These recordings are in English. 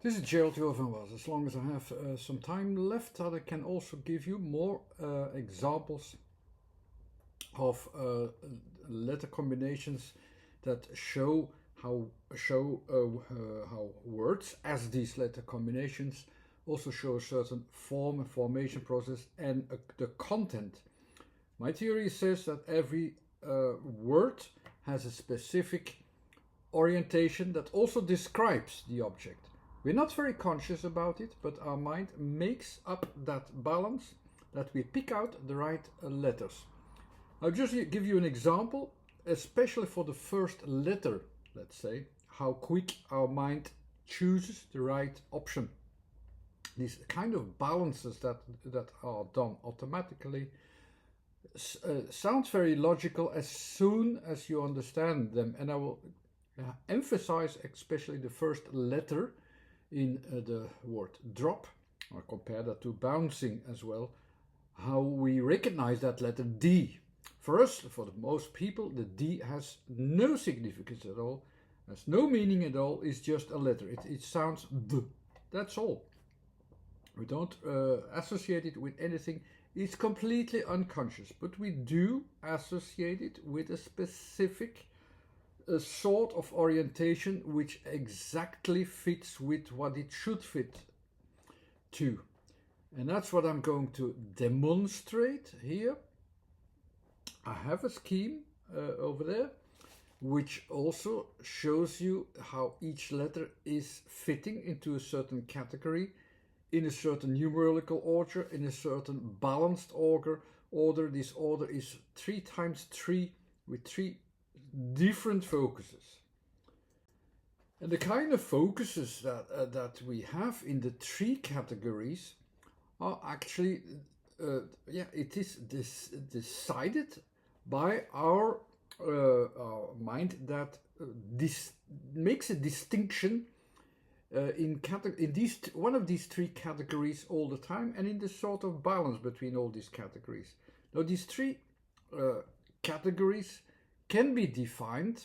This is Gerald Jovan. As long as I have some time left, I can also give you more examples of letter combinations that show how words as these letter combinations also show a certain form and formation process and the content. My theory says that every word has a specific orientation that also describes the object. We're not very conscious about it, but our mind makes up that balance that we pick out the right letters. I'll just give you an example, especially for the first letter, let's say, how quick our mind chooses the right option. These kind of balances that are done automatically sounds very logical as soon as you understand them, and I will emphasize especially the first letter in the word drop, or compare that to bouncing as well, how we recognize that letter D. For us, for the most people, the D has no significance at all, has no meaning at all, it's just a letter. It sounds D. That's all. We don't associate it with anything. It's completely unconscious, but we do associate it with a specific sort of orientation which exactly fits with what it should fit to. And that's what I'm going to demonstrate here. I have a scheme over there which also shows you how each letter is fitting into a certain category, in a certain numerical order, in a certain balanced order. This order is 3 times 3 with 3 different focuses. And the kind of focuses that we have in the 3 categories are actually, it is decided by our mind that this makes a distinction in these one of these 3 categories all the time, and in the sort of balance between all these categories. Now, these 3 categories can be defined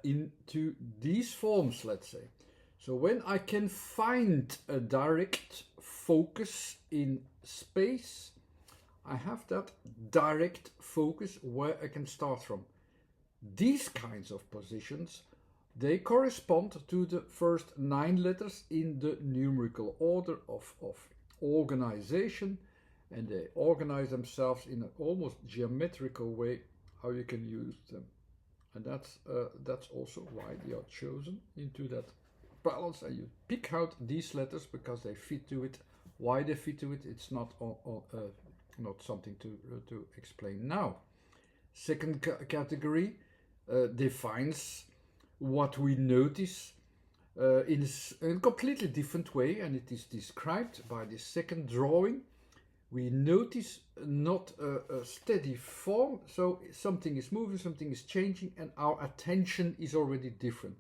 into these forms, let's say. So when I can find a direct focus in space, I have that direct focus where I can start from. These kinds of positions, they correspond to the first 9 letters in the numerical order of organization, and they organize themselves in an almost geometrical way how you can use them. And that's also why they are chosen into that balance, and you pick out these letters because they fit to it. Why they fit to it, it's not something to explain now. Second category defines what we notice in a completely different way, and it is described by the second drawing. We notice not a steady form, so something is moving, something is changing, and our attention is already different.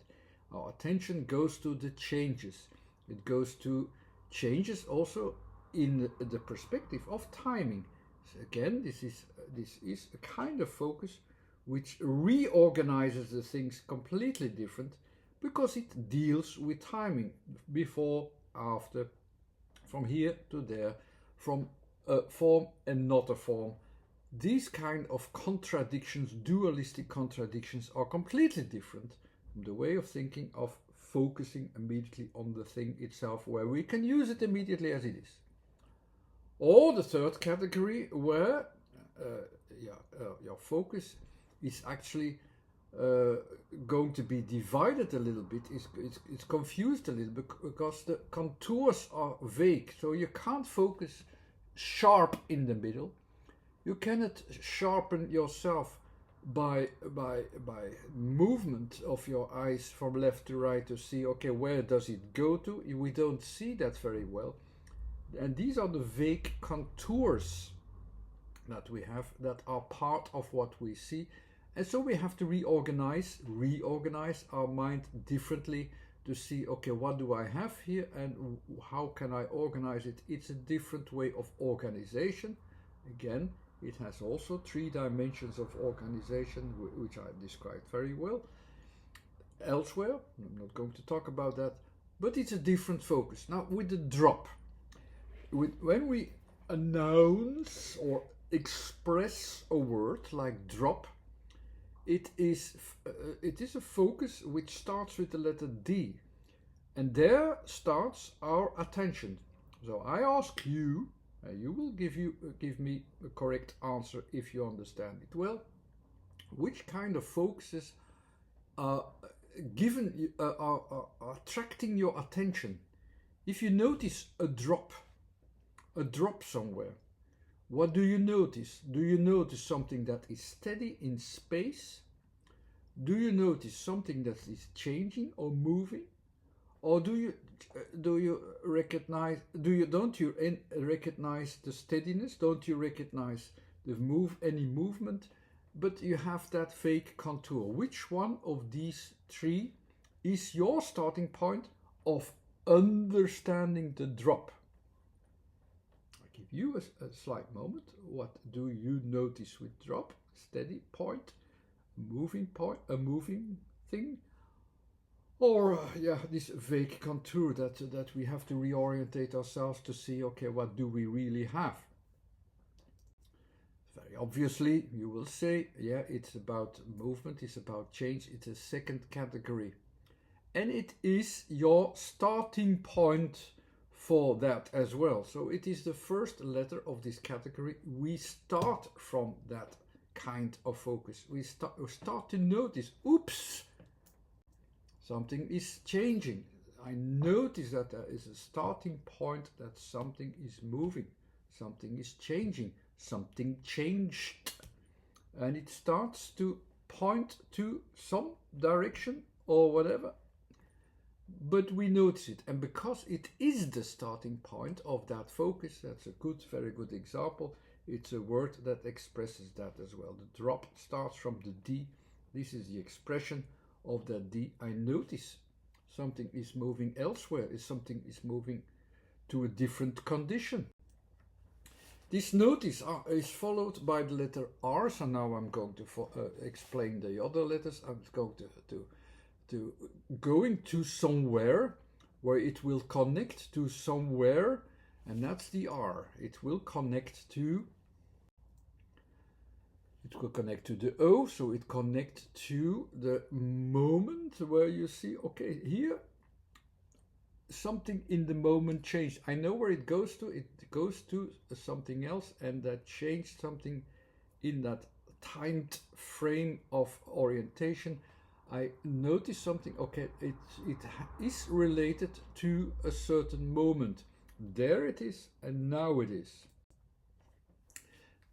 Our attention goes to the changes. It goes to changes also in the perspective of timing. So again, this is a kind of focus which reorganizes the things completely different, because it deals with timing, before, after, from here to there, from a form and not a form. These kind of contradictions, dualistic contradictions, are completely different from the way of thinking of focusing immediately on the thing itself, where we can use it immediately as it is. Or the third category, where your focus is actually going to be divided a little bit, it's confused a little bit, because the contours are vague, so you can't focus sharp in the middle. You cannot sharpen yourself by movement of your eyes from left to right to see, okay, where does it go to? We don't see that very well. And these are the vague contours that we have that are part of what we see. And so we have to reorganize our mind differently to see, okay, what do I have here and how can I organize it? It's a different way of organization. Again, it has also 3 dimensions of organization, which I described very well elsewhere. I'm not going to talk about that. but it's a different focus. Now with the drop, when we announce or express a word like drop, it is a focus which starts with the letter D, and there starts our attention. So I ask you, and you will give me a correct answer if you understand it well. Which kind of focuses are are attracting your attention? If you notice a drop somewhere, what do you notice? Do you notice something that is steady in space? Do you notice something that is changing or moving? Or do you recognize don't you recognize the steadiness? Don't you recognize any movement? But you have that fake contour. Which one of these three is your starting point of understanding the drop? I'll give you a slight moment. What do you notice with drop? Steady point, moving thing, or this vague contour that we have to reorientate ourselves to see, okay, what do we really have? Very obviously, you will say, yeah, it's about movement, it's about change, it's a second category. And it is your starting point for that as well. So it is the first letter of this category. We start from that kind of focus. We start to notice, oops, something is changing. I notice that there is a starting point, that something is moving, something is changing, something changed. And it starts to point to some direction or whatever. But we notice it. And because it is the starting point of that focus, that's a very good example. It's a word that expresses that as well. The drop starts from the D. This is the expression of that D. I notice something is moving elsewhere, something is moving to a different condition. This notice is followed by the letter R. So now I'm going to explain the other letters. I'm going to going to somewhere where it will connect to somewhere, and that's the R. It will connect to the O, so it connects to the moment where you see, okay, here something in the moment changed. I know where it goes to. It goes to something else, and that changed something in that timed frame of orientation. I notice something, okay, it is related to a certain moment. There it is, and now it is.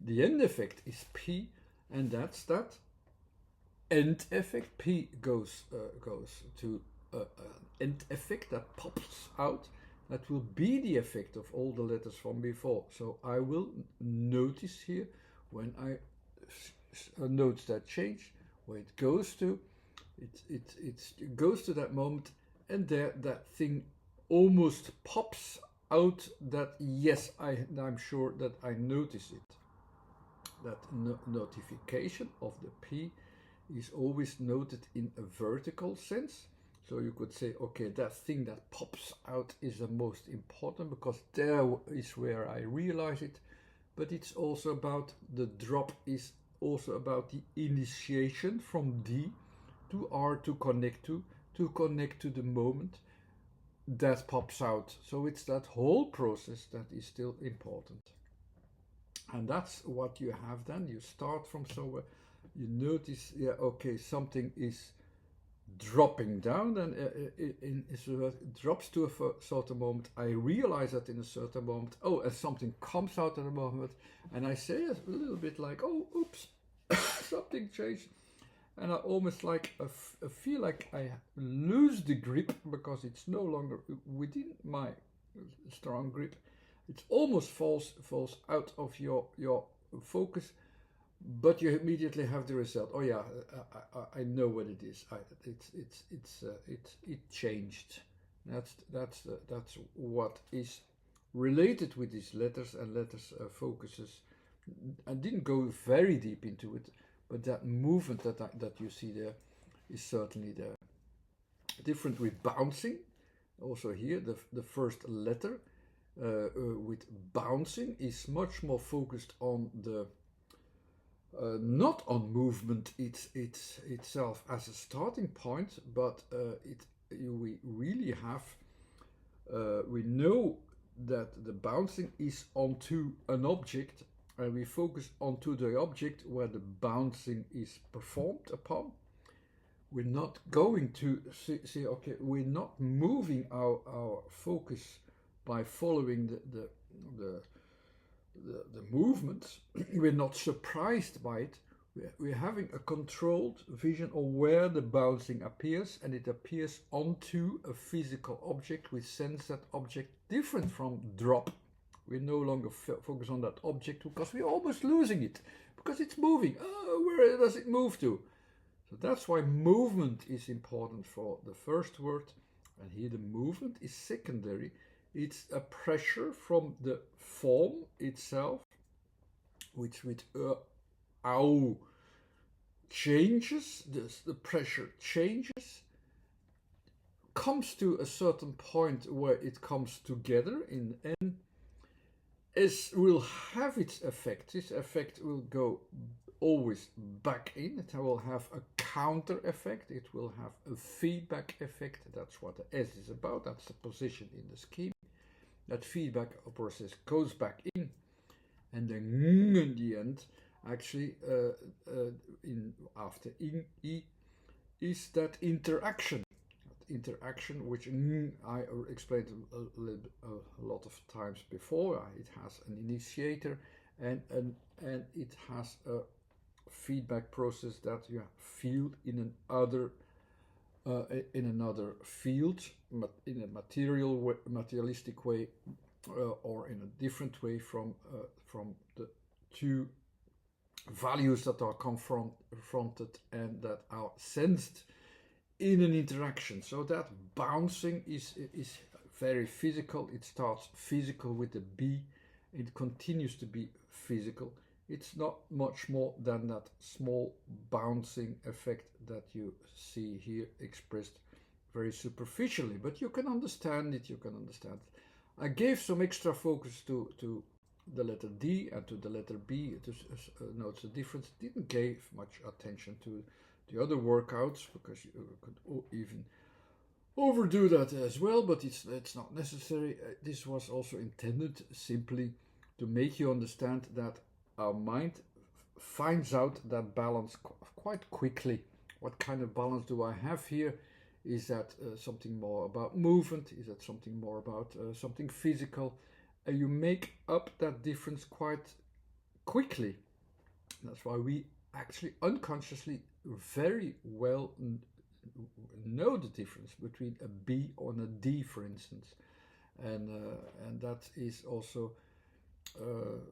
The end effect is P, and that's that end effect. P goes to an end effect that pops out. That will be the effect of all the letters from before. So I will notice here when I note that change, where it goes to. It goes to that moment, and there that thing almost pops out. That yes, I'm sure that I notice it. That notification of the P is always noted in a vertical sense. So you could say, okay, that thing that pops out is the most important because there is where I realize it. But it's also about the drop, is also about the initiation from D to R to connect to the moment that pops out. So it's that whole process that is still important. And that's what you have then. You start from somewhere, you notice, yeah, okay, something is dropping down, and it drops to a certain moment. I realize that in a certain moment, and something comes out at a moment, and I say a little bit like, oh, oops, something changed. And I almost like feel like I lose the grip because it's no longer within my strong grip. It almost falls out of your focus, but you immediately have the result. Oh yeah, I know what it is. It changed. That's what is related with these letters and letters focuses. I didn't go very deep into it. But that movement that you see there is certainly there. Different with bouncing. also here, the first letter with bouncing is much more focused on the not on movement itself as a starting point, but we really have we know that the bouncing is onto an object, and we focus onto the object where the bouncing is performed upon. We're not going to see okay, we're not moving our focus by following the movements. We're not surprised by it. We're having a controlled vision of where the bouncing appears, and it appears onto a physical object. We sense that object different from drop. We no longer focus on that object because we're almost losing it, because it's moving. Oh, where does it move to? So that's why movement is important for the first word, and here the movement is secondary. It's a pressure from the form itself, which with ow changes, the pressure changes, comes to a certain point where it comes together in N, will have its effect. This effect will go always back in. It will have a counter effect. It will have a feedback effect. That's what the S is about. That's the position in the scheme. That feedback process goes back in, and then in the end, actually, after I is that interaction. Interaction, which I explained a lot of times before. It has an initiator and it has a feedback process that you feel in another field, in a materialistic way, or in a different way from the two values that are confronted and that are sensed in an interaction. So that bouncing is very physical. It starts physical with the B. It continues to be physical. It's not much more than that small bouncing effect that you see here expressed very superficially, but you can understand it. I gave some extra focus to the letter D and to the letter B to note the difference. Didn't give much attention to the other workouts because you could even overdo that as well, but it's not necessary. This was also intended simply to make you understand that our mind finds out that balance quite quickly. What kind of balance do I have here? Is that something more about movement? Is that something more about something physical? You make up that difference quite quickly. That's why we actually unconsciously very well know the difference between a B and a D, for instance, and that is also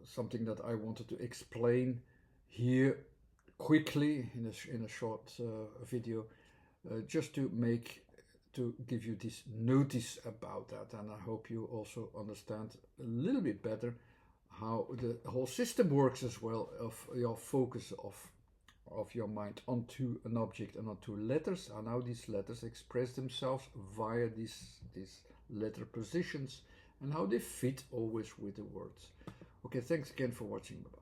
something that I wanted to explain here quickly in a short video, just to give you this notice about that. And I hope you also understand a little bit better how the whole system works as well, of your focus of your mind onto an object and onto letters, and how these letters express themselves via these letter positions, and how they fit always with the words. Okay, thanks again for watching. Bye-bye.